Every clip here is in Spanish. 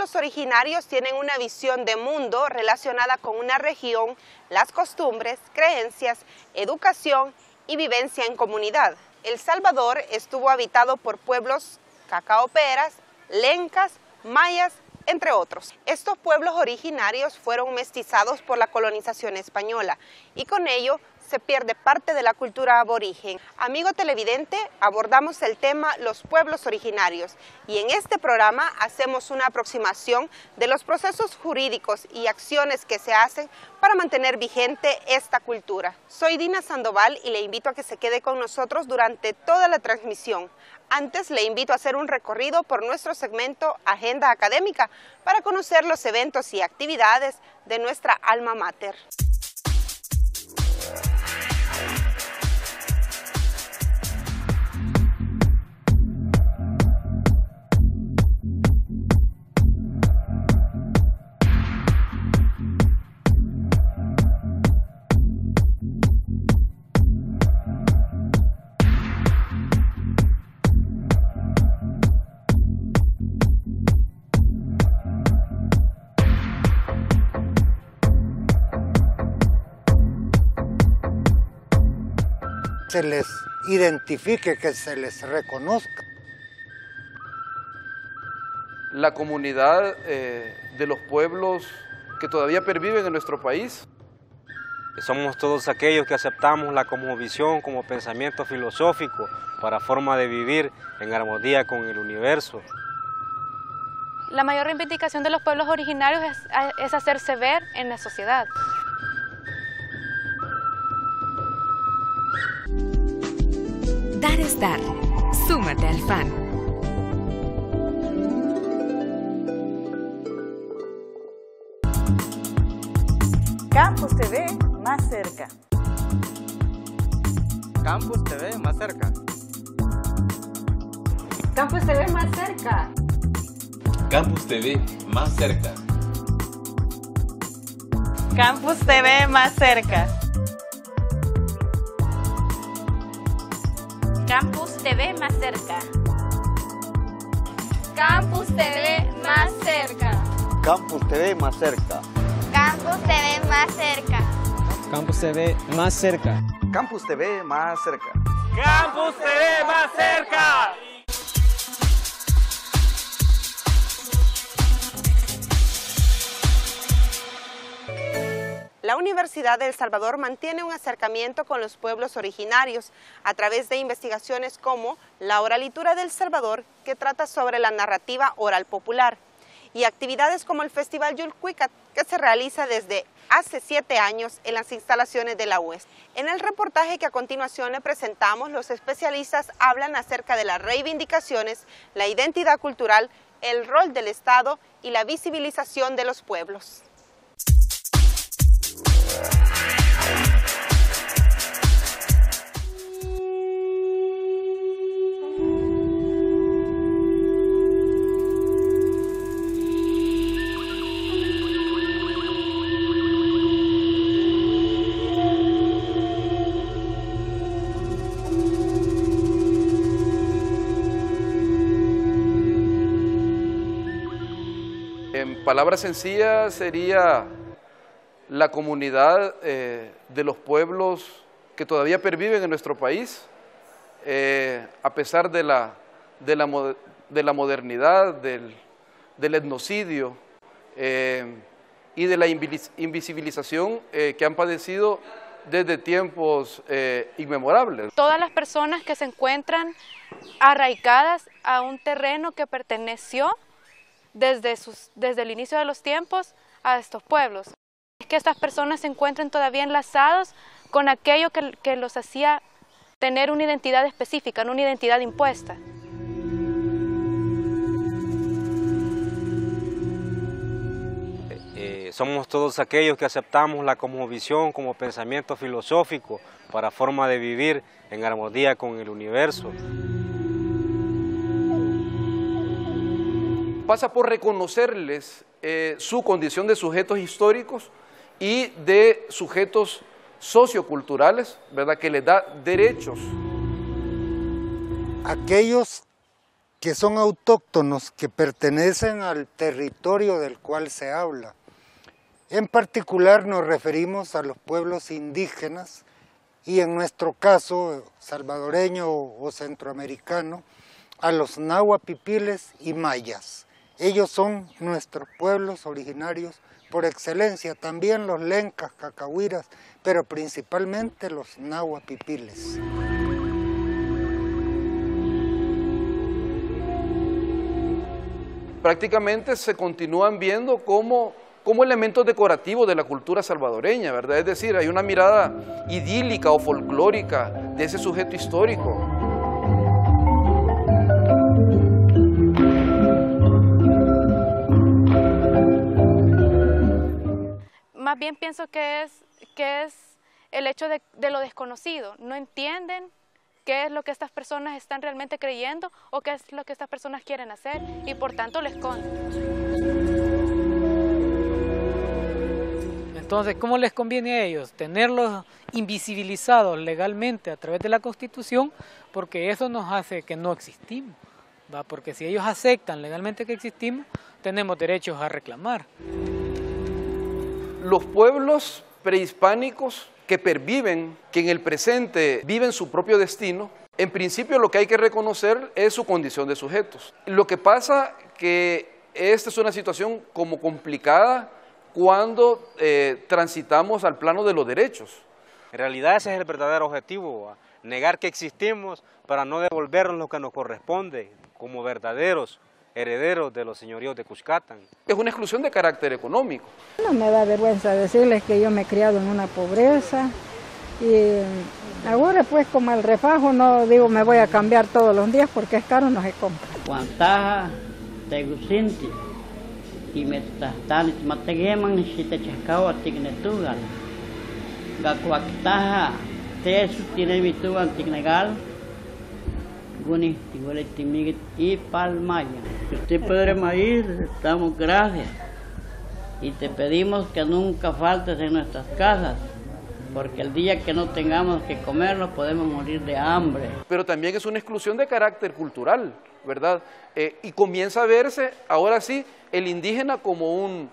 pueblos originarios tienen una visión de mundo relacionada con una región, las costumbres, creencias, educación y vivencia en comunidad. El Salvador estuvo habitado por pueblos cacaoperas, lencas, mayas, entre otros. Estos pueblos originarios fueron mestizados por la colonización española y con ello se pierde parte de la cultura aborigen. Amigo televidente, abordamos el tema los pueblos originarios y en este programa hacemos una aproximación de los procesos jurídicos y acciones que se hacen para mantener vigente esta cultura. Soy Dina Sandoval y le invito a que se quede con nosotros durante toda la transmisión. Antes le invito a hacer un recorrido por nuestro segmento Agenda Académica para conocer los eventos y actividades de nuestra alma mater. Se les identifique, que se les reconozca. La comunidad de los pueblos que todavía perviven en nuestro país. Somos todos aquellos que aceptamos la cosmovisión como pensamiento filosófico para forma de vivir en armonía con el universo. La mayor reivindicación de los pueblos originarios es hacerse ver en la sociedad. Dar es dar. Súmate al FAN. Campus TV más cerca. Campus TV más cerca. Campus TV más cerca. Campus TV más cerca. Campus TV más cerca. Campus TV más cerca. Campus TV más cerca. Campus TV más cerca. Campus TV más cerca. Campus TV más cerca. Campus TV más cerca. Campus TV más cerca. La Universidad de El Salvador mantiene un acercamiento con los pueblos originarios a través de investigaciones como la Oralitura del Salvador, que trata sobre la narrativa oral popular, y actividades como el Festival Yulcuicat, que se realiza desde hace 7 años en las instalaciones de la UES. En el reportaje que a continuación le presentamos, los especialistas hablan acerca de las reivindicaciones, la identidad cultural, el rol del Estado y la visibilización de los pueblos. En palabras sencillas sería la comunidad de los pueblos que todavía perviven en nuestro país, a pesar de la modernidad, del etnocidio y de la invisibilización que han padecido desde tiempos inmemorables. Todas las personas que se encuentran arraigadas a un terreno que perteneció desde el inicio de los tiempos a estos pueblos. Es que estas personas se encuentren todavía enlazados con aquello que los hacía tener una identidad específica, no una identidad impuesta. Somos todos aquellos que aceptamos la cosmovisión como pensamiento filosófico para forma de vivir en armonía con el universo. Pasa por reconocerles su condición de sujetos históricos y de sujetos socioculturales, ¿verdad?, que les da derechos. Aquellos que son autóctonos, que pertenecen al territorio del cual se habla. En particular nos referimos a los pueblos indígenas y en nuestro caso salvadoreño o centroamericano, a los nahuapipiles y mayas. Ellos son nuestros pueblos originarios por excelencia, también los lencas, cacahuiras, pero principalmente los nahuapipiles. Prácticamente se continúan viendo como elementos decorativos de la cultura salvadoreña, ¿verdad? Es decir, hay una mirada idílica o folclórica de ese sujeto histórico. Más bien pienso que es el hecho de lo desconocido. No entienden qué es lo que estas personas están realmente creyendo o qué es lo que estas personas quieren hacer y por tanto lo esconden. Entonces, ¿cómo les conviene a ellos? Tenerlos invisibilizados legalmente a través de la Constitución, porque eso nos hace que no existimos, ¿va? Porque si ellos aceptan legalmente que existimos, tenemos derechos a reclamar. Los pueblos prehispánicos que perviven, que en el presente viven su propio destino, en principio lo que hay que reconocer es su condición de sujetos. Lo que pasa que esta es una situación como complicada cuando transitamos al plano de los derechos. En realidad ese es el verdadero objetivo, negar que existimos para no devolvernos lo que nos corresponde como verdaderos herederos de los señoríos de Cuscatán. Es una exclusión de carácter económico. No me da vergüenza decirles que yo me he criado en una pobreza y ahora pues como el refajo no digo me voy a cambiar todos los días porque es caro, no se compra. Cuantaja te gusinti y me están mategeman si te chascao a tignetugal. Gacuactaja te tiene mi tu antignegal. Y Palmaya. Usted Padre Maíz, damos gracias y te pedimos que nunca faltes en nuestras casas, porque el día que no tengamos que comerlo podemos morir de hambre. Pero también es una exclusión de carácter cultural, ¿verdad? Y comienza a verse, ahora sí, el indígena como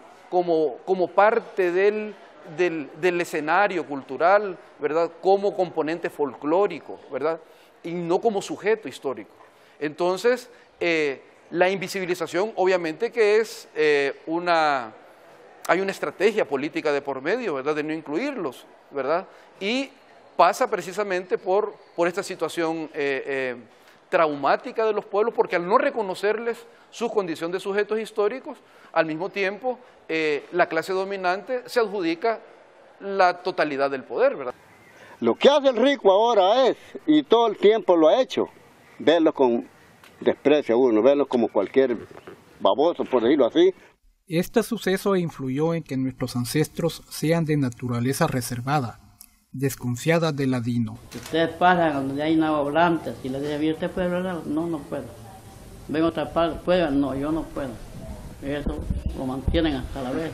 parte del escenario cultural, ¿verdad? Como componente folclórico, ¿verdad? Y no como sujeto histórico. Entonces, la invisibilización obviamente que es hay una estrategia política de por medio, ¿verdad?, de no incluirlos, ¿verdad? Y pasa precisamente por esta situación traumática de los pueblos, porque al no reconocerles su condición de sujetos históricos, al mismo tiempo la clase dominante se adjudica la totalidad del poder, ¿verdad? Lo que hace el rico ahora es, y todo el tiempo lo ha hecho, verlo con desprecio a uno, verlo como cualquier baboso, por decirlo así. Este suceso influyó en que nuestros ancestros sean de naturaleza reservada, desconfiada del ladino. Ustedes pasan donde hay nahuablantes y les dicen, ¿usted puede hablar? No, no puedo. Ven a otra parte, ¿puede? No, yo no puedo. Eso lo mantienen hasta la vez.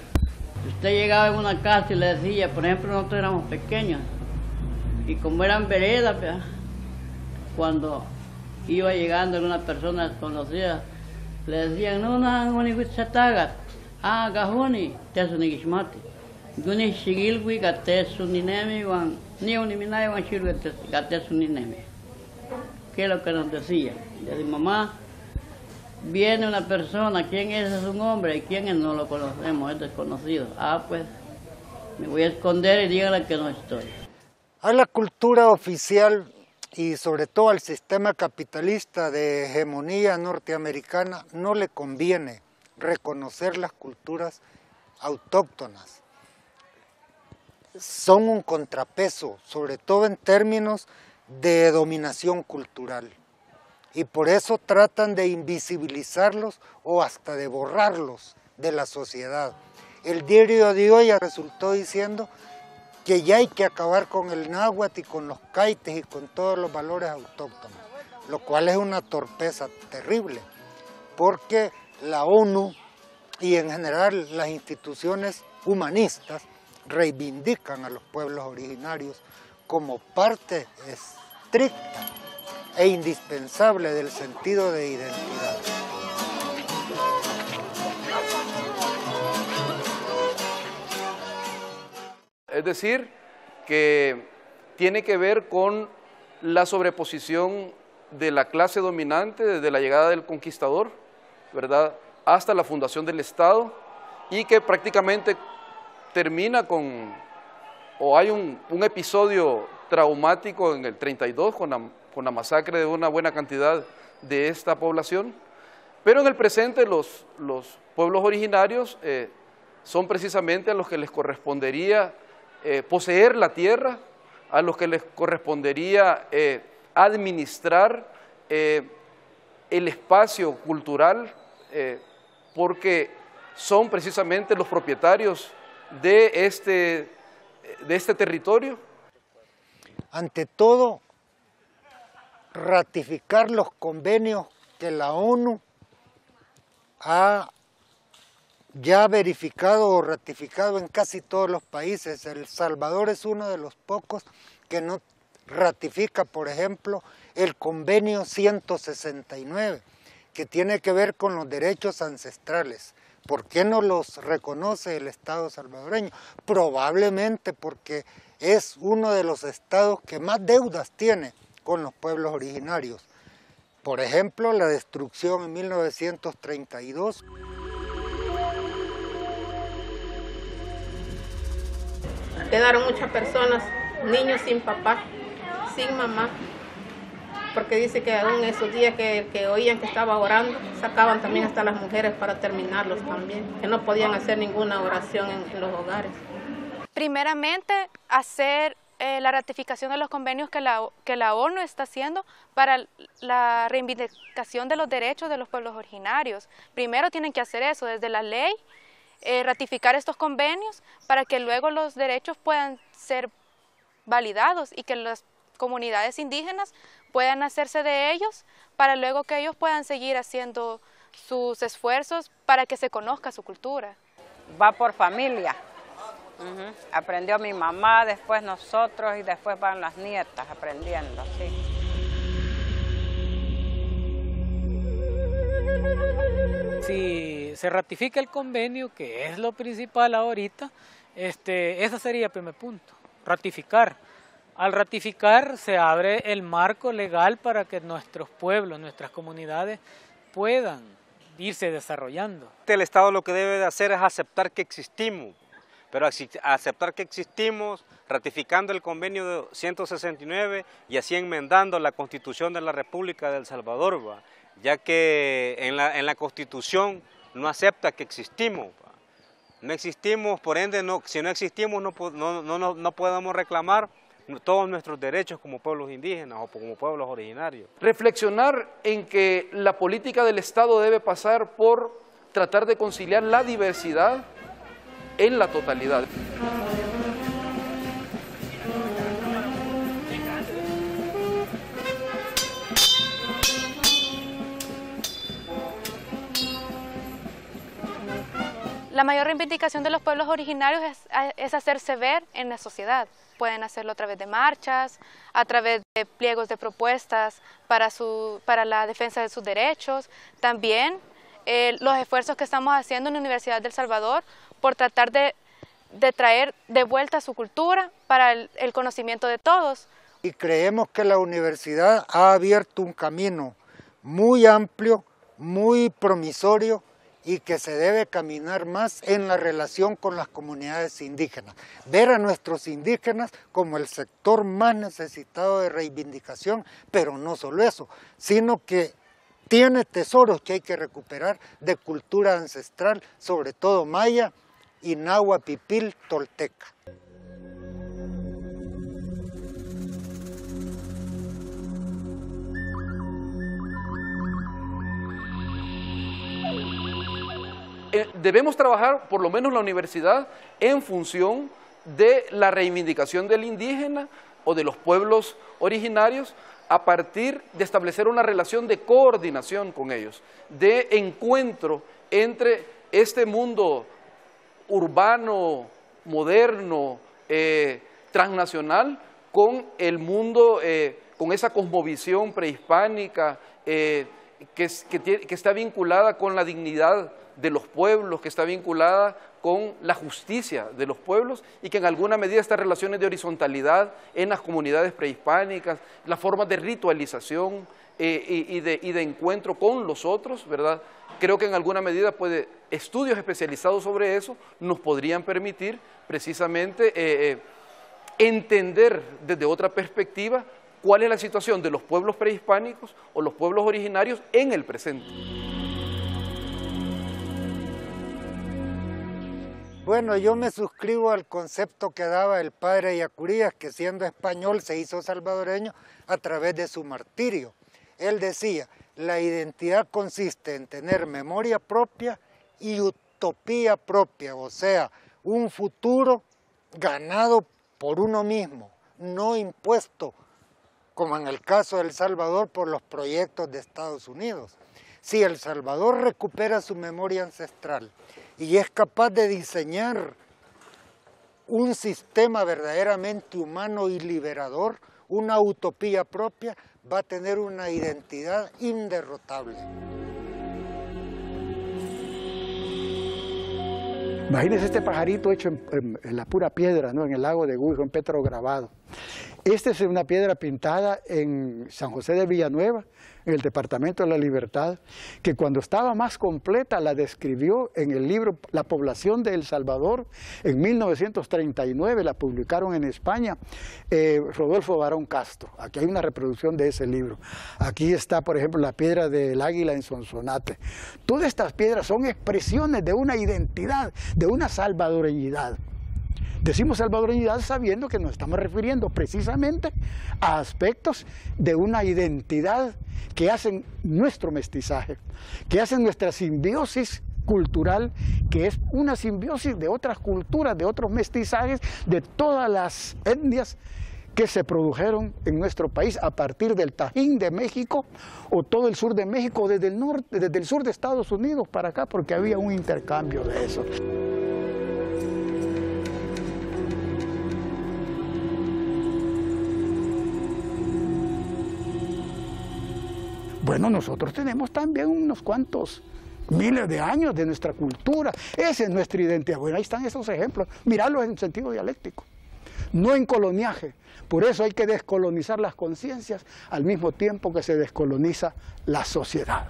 Si usted llegaba en una casa y le decía, por ejemplo, nosotros éramos pequeños, y como eran veredas, cuando iba llegando una persona desconocida, le decían, no, gajuni, te su nigishmati. Guni shigilwi gate su ninemi wan, ni uniminai wan shilwi gate su ninemi. ¿Qué es lo que nos decía? Le dije, mamá, viene una persona, ¿quién es? Es un hombre, ¿y quién es? No lo conocemos, es desconocido. Ah, pues, me voy a esconder y dígale que no estoy. A la cultura oficial y sobre todo al sistema capitalista de hegemonía norteamericana no le conviene reconocer las culturas autóctonas. Son un contrapeso, sobre todo en términos de dominación cultural. Y por eso tratan de invisibilizarlos o hasta de borrarlos de la sociedad. El diario de hoy resultó diciendo que ya hay que acabar con el náhuatl y con los caites y con todos los valores autóctonos, lo cual es una torpeza terrible, porque la ONU y en general las instituciones humanistas reivindican a los pueblos originarios como parte estricta e indispensable del sentido de identidad. Es decir, que tiene que ver con la sobreposición de la clase dominante desde la llegada del conquistador, ¿verdad?, hasta la fundación del Estado, y que prácticamente termina con, o hay un episodio traumático en el 32 con la masacre de una buena cantidad de esta población, pero en el presente los pueblos originarios son precisamente a los que les correspondería poseer la tierra, a los que les correspondería administrar el espacio cultural, porque son precisamente los propietarios de este territorio. Ante todo, ratificar los convenios que la ONU ha ya verificado o ratificado en casi todos los países. El Salvador es uno de los pocos que no ratifica, por ejemplo, el convenio 169, que tiene que ver con los derechos ancestrales. ¿Por qué no los reconoce el Estado salvadoreño? Probablemente porque es uno de los estados que más deudas tiene con los pueblos originarios. Por ejemplo, la destrucción en 1932. Quedaron muchas personas, niños sin papá, sin mamá, porque dice que aún esos días que oían que estaba orando, sacaban también hasta las mujeres para terminarlos también, que no podían hacer ninguna oración en los hogares. Primeramente, hacer la ratificación de los convenios que la ONU está haciendo para la reivindicación de los derechos de los pueblos originarios. Primero tienen que hacer eso desde la ley, ratificar estos convenios para que luego los derechos puedan ser validados y que las comunidades indígenas puedan hacerse de ellos para luego que ellos puedan seguir haciendo sus esfuerzos para que se conozca su cultura. Va por familia. Aprendió mi mamá, después nosotros y después van las nietas aprendiendo, sí. Si se ratifica el convenio, que es lo principal ahorita, ese sería el primer punto, ratificar. Al ratificar se abre el marco legal para que nuestros pueblos, nuestras comunidades puedan irse desarrollando. El Estado lo que debe de hacer es aceptar que existimos, pero aceptar que existimos ratificando el convenio de 169 y así enmendando la Constitución de la República de El Salvador, ¿va? Ya que en la Constitución no acepta que existimos. ¿Va? No existimos, por ende, si no existimos no podemos reclamar todos nuestros derechos como pueblos indígenas o como pueblos originarios. Reflexionar en que la política del Estado debe pasar por tratar de conciliar la diversidad en la totalidad. La mayor reivindicación de los pueblos originarios es hacerse ver en la sociedad. Pueden hacerlo a través de marchas, a través de pliegos de propuestas para la defensa de sus derechos. También los esfuerzos que estamos haciendo en la Universidad de El Salvador por tratar de traer de vuelta su cultura para el conocimiento de todos. Y creemos que la universidad ha abierto un camino muy amplio, muy promisorio, y que se debe caminar más en la relación con las comunidades indígenas. Ver a nuestros indígenas como el sector más necesitado de reivindicación, pero no solo eso, sino que tiene tesoros que hay que recuperar de cultura ancestral, sobre todo maya y náhuatl, pipil, tolteca. Debemos trabajar, por lo menos la universidad, en función de la reivindicación del indígena o de los pueblos originarios a partir de establecer una relación de coordinación con ellos, de encuentro entre este mundo urbano, moderno, transnacional, con el mundo con esa cosmovisión prehispánica que está vinculada con la dignidad de los pueblos, que está vinculada con la justicia de los pueblos y que en alguna medida estas relaciones de horizontalidad en las comunidades prehispánicas, las formas de ritualización y de encuentro con los otros, ¿verdad? Creo que en alguna medida estudios especializados sobre eso nos podrían permitir precisamente entender desde otra perspectiva cuál es la situación de los pueblos prehispánicos o los pueblos originarios en el presente. Bueno, yo me suscribo al concepto que daba el padre Yacurías, que siendo español se hizo salvadoreño a través de su martirio. Él decía, la identidad consiste en tener memoria propia y utopía propia, o sea, un futuro ganado por uno mismo, no impuesto, como en el caso de El Salvador, por los proyectos de Estados Unidos. Si El Salvador recupera su memoria ancestral y es capaz de diseñar un sistema verdaderamente humano y liberador, una utopía propia, va a tener una identidad inderrotable. Imagínense este pajarito hecho en la pura piedra, ¿no? En el lago de Guijo, en petrograbado. Esta es una piedra pintada en San José de Villanueva, en el Departamento de la Libertad, que cuando estaba más completa la describió en el libro La población de El Salvador, en 1939, la publicaron en España, Rodolfo Barón Castro. Aquí hay una reproducción de ese libro. Aquí está, por ejemplo, la piedra del águila en Sonsonate. Todas estas piedras son expresiones de una identidad, de una salvadoreñidad. Decimos salvadoreñidad sabiendo que nos estamos refiriendo precisamente a aspectos de una identidad que hacen nuestro mestizaje, que hacen nuestra simbiosis cultural, que es una simbiosis de otras culturas, de otros mestizajes, de todas las etnias que se produjeron en nuestro país a partir del Tajín de México o todo el sur de México, desde el norte, desde el sur de Estados Unidos para acá, porque había un intercambio de eso. Bueno, nosotros tenemos también unos cuantos miles de años de nuestra cultura. Esa es nuestra identidad. Bueno, ahí están esos ejemplos. Mirarlos en sentido dialéctico, no en coloniaje. Por eso hay que descolonizar las conciencias al mismo tiempo que se descoloniza la sociedad.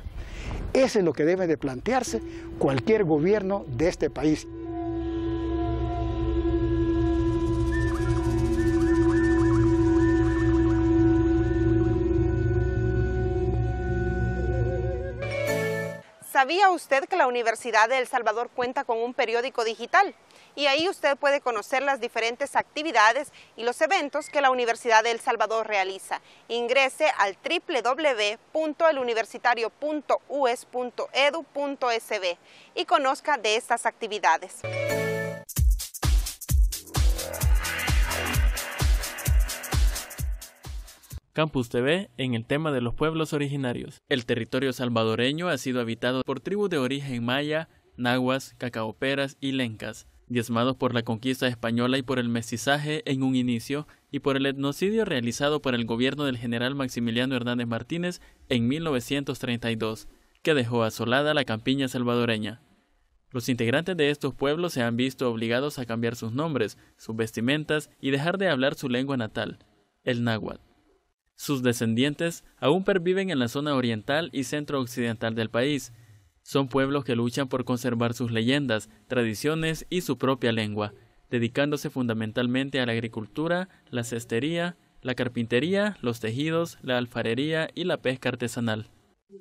Eso es lo que debe de plantearse cualquier gobierno de este país. ¿Sabía usted que la Universidad de El Salvador cuenta con un periódico digital? Y ahí usted puede conocer las diferentes actividades y los eventos que la Universidad de El Salvador realiza. Ingrese al www.eluniversitario.us.edu.sb y conozca de estas actividades. Campus TV en el tema de los pueblos originarios. El territorio salvadoreño ha sido habitado por tribus de origen maya, nahuas, cacaoperas y lencas, diezmados por la conquista española y por el mestizaje en un inicio y por el etnocidio realizado por el gobierno del general Maximiliano Hernández Martínez en 1932, que dejó asolada la campiña salvadoreña. Los integrantes de estos pueblos se han visto obligados a cambiar sus nombres, sus vestimentas y dejar de hablar su lengua natal, el náhuatl. Sus descendientes aún perviven en la zona oriental y centro-occidental del país. Son pueblos que luchan por conservar sus leyendas, tradiciones y su propia lengua, dedicándose fundamentalmente a la agricultura, la cestería, la carpintería, los tejidos, la alfarería y la pesca artesanal.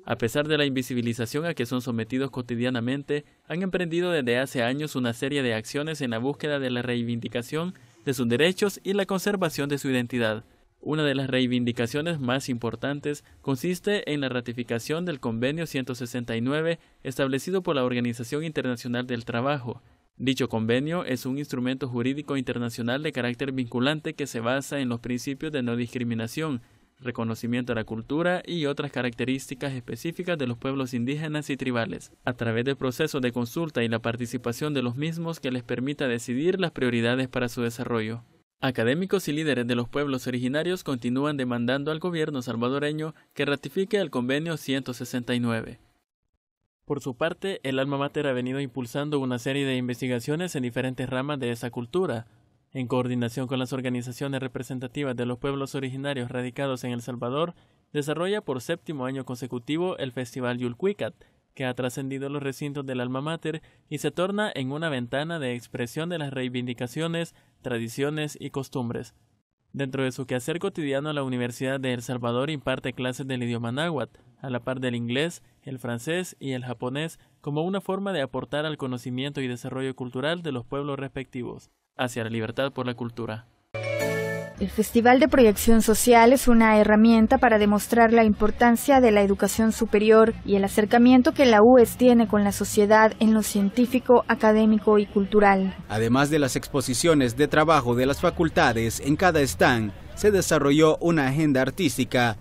A pesar de la invisibilización a que son sometidos cotidianamente, han emprendido desde hace años una serie de acciones en la búsqueda de la reivindicación de sus derechos y la conservación de su identidad. Una de las reivindicaciones más importantes consiste en la ratificación del Convenio 169 establecido por la Organización Internacional del Trabajo. Dicho convenio es un instrumento jurídico internacional de carácter vinculante que se basa en los principios de no discriminación, reconocimiento a la cultura y otras características específicas de los pueblos indígenas y tribales, a través del proceso de consulta y la participación de los mismos que les permita decidir las prioridades para su desarrollo. Académicos y líderes de los pueblos originarios continúan demandando al gobierno salvadoreño que ratifique el convenio 169. Por su parte, el Alma Mater ha venido impulsando una serie de investigaciones en diferentes ramas de esa cultura, en coordinación con las organizaciones representativas de los pueblos originarios radicados en El Salvador. Desarrolla por 7º año consecutivo el Festival Yulcuicat, que ha trascendido los recintos del Alma Mater y se torna en una ventana de expresión de las reivindicaciones, tradiciones y costumbres. Dentro de su quehacer cotidiano, la Universidad de El Salvador imparte clases del idioma náhuatl, a la par del inglés, el francés y el japonés, como una forma de aportar al conocimiento y desarrollo cultural de los pueblos respectivos, hacia la libertad por la cultura. El Festival de Proyección Social es una herramienta para demostrar la importancia de la educación superior y el acercamiento que la UES tiene con la sociedad en lo científico, académico y cultural. Además de las exposiciones de trabajo de las facultades, en cada stand se desarrolló una agenda artística.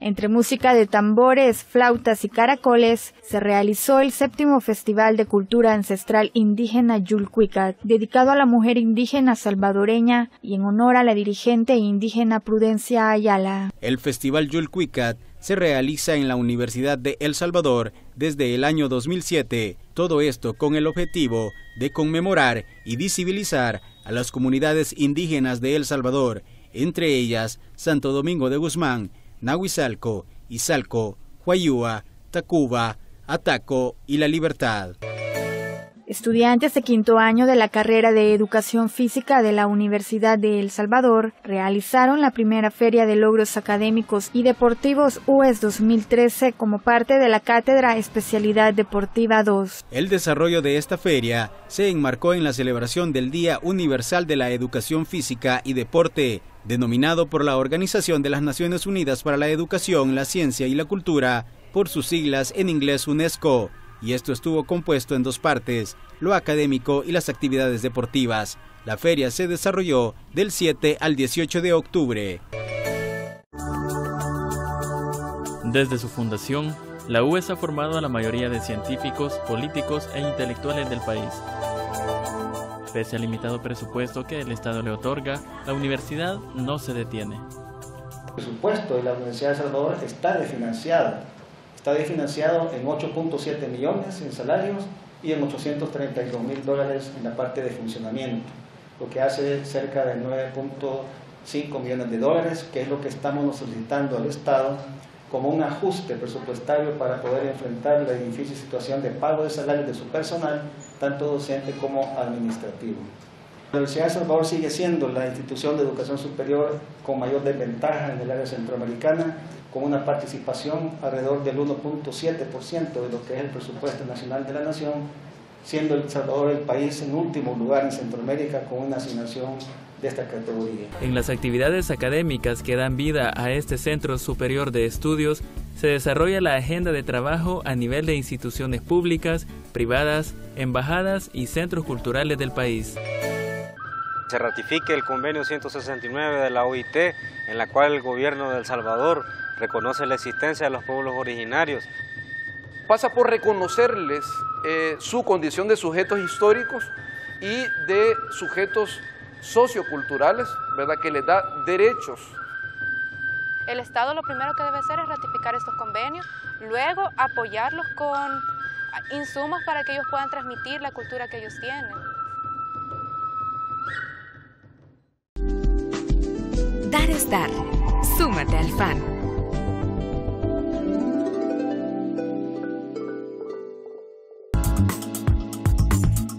Entre música de tambores, flautas y caracoles, se realizó el 7º Festival de Cultura Ancestral Indígena Yulcuicat, dedicado a la mujer indígena salvadoreña y en honor a la dirigente indígena Prudencia Ayala. El Festival Yulcuicat se realiza en la Universidad de El Salvador desde el año 2007, todo esto con el objetivo de conmemorar y visibilizar a las comunidades indígenas de El Salvador, entre ellas Santo Domingo de Guzmán, Nahuizalco, Izalco, Huayúa, Tacuba, Ataco y La Libertad. Estudiantes de 5º año de la carrera de Educación Física de la Universidad de El Salvador realizaron la primera Feria de Logros Académicos y Deportivos UES 2013 como parte de la Cátedra Especialidad Deportiva 2. El desarrollo de esta feria se enmarcó en la celebración del Día Universal de la Educación Física y Deporte, denominado por la Organización de las Naciones Unidas para la Educación, la Ciencia y la Cultura, por sus siglas en inglés UNESCO, y esto estuvo compuesto en 2 partes, lo académico y las actividades deportivas. La feria se desarrolló del 7 al 18 de octubre. Desde su fundación, la UES ha formado a la mayoría de científicos, políticos e intelectuales del país. Pese al limitado presupuesto que el Estado le otorga, la universidad no se detiene. El presupuesto de la Universidad de El Salvador está desfinanciado en 8.7 millones en salarios y en $832.000 en la parte de funcionamiento, lo que hace cerca de 9.5 millones de dólares, que es lo que estamos solicitando al Estado como un ajuste presupuestario para poder enfrentar la difícil situación de pago de salarios de su personal, tanto docente como administrativo. La Universidad de El Salvador sigue siendo la institución de educación superior con mayor desventaja en el área centroamericana, con una participación alrededor del 1.7% de lo que es el presupuesto nacional de la nación, siendo El Salvador el país en último lugar en Centroamérica con una asignación de esta categoría. En las actividades académicas que dan vida a este Centro Superior de Estudios, se desarrolla la agenda de trabajo a nivel de instituciones públicas, privadas, embajadas y centros culturales del país. Se ratifique el convenio 169 de la OIT, en la cual el gobierno de El Salvador reconoce la existencia de los pueblos originarios. Pasa por reconocerles su condición de sujetos históricos y de sujetos socioculturales, ¿verdad?, que les da derechos. El Estado lo primero que debe hacer es ratificar estos convenios, luego apoyarlos con insumos para que ellos puedan transmitir la cultura que ellos tienen. Dar es dar. Súmate al FAN.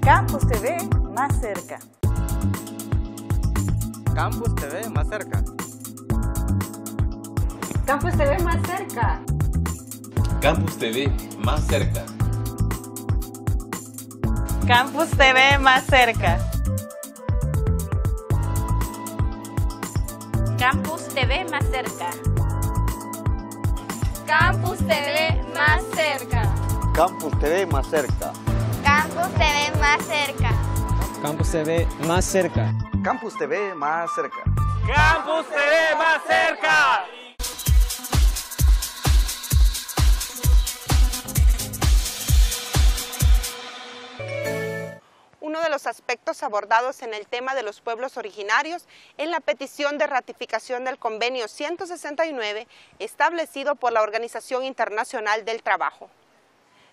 Campus TV más cerca. Campus TV más cerca. Campus TV más cerca. Campus TV más cerca. Campus TV más cerca. Campus TV más cerca. Campus TV más cerca. Campus TV más cerca. Campus TV más cerca. Campus TV más cerca. Campus TV más cerca. Campus TV más cerca. uno de los aspectos abordados en el tema de los pueblos originarios en la petición de ratificación del Convenio 169 establecido por la Organización Internacional del Trabajo.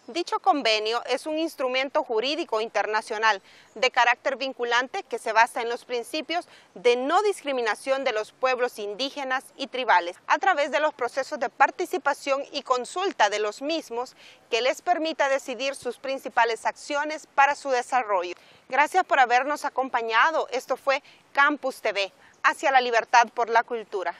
Dicho convenio es un instrumento jurídico internacional de carácter vinculante que se basa en los principios de no discriminación de los pueblos indígenas y tribales a través de los procesos de participación y consulta de los mismos que les permita decidir sus principales acciones para su desarrollo. Gracias por habernos acompañado. Esto fue Campus TV, hacia la libertad por la cultura.